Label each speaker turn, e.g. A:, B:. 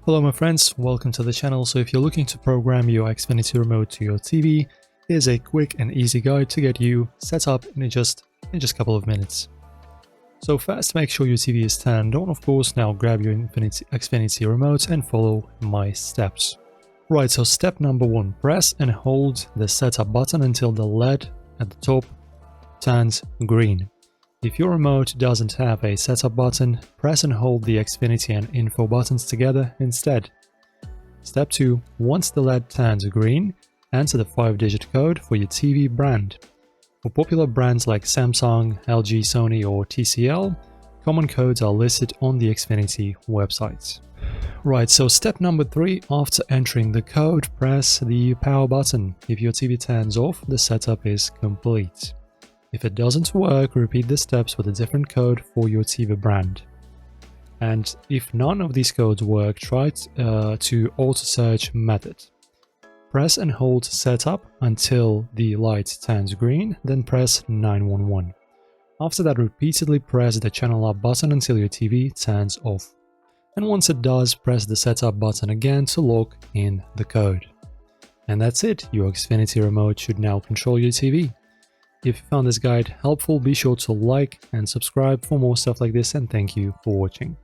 A: Hello my friends, welcome to the channel. So if you're looking to program your Xfinity remote to your TV, here's a quick and easy guide to get you set up in just a couple of minutes. So first, make sure your TV is turned on, of course. Now grab your Xfinity remote and follow my steps. Right, so step number 1, press and hold the setup button until the LED at the top turns green. If your remote doesn't have a setup button, press and hold the Xfinity and info buttons together instead. Step 2, once the LED turns green, enter the 5-digit code for your TV brand. For popular brands like Samsung, LG, Sony or TCL, common codes are listed on the Xfinity website. Right, so step number 3, after entering the code, press the power button. If your TV turns off, the setup is complete. If it doesn't work, repeat the steps with a different code for your TV brand. And if none of these codes work, try to auto-search method. Press and hold setup until the light turns green, then press 911. After that, repeatedly press the channel up button until your TV turns off. And once it does, press the setup button again to lock in the code. And that's it, your Xfinity remote should now control your TV. If you found this guide helpful, be sure to like and subscribe for more stuff like this, and thank you for watching.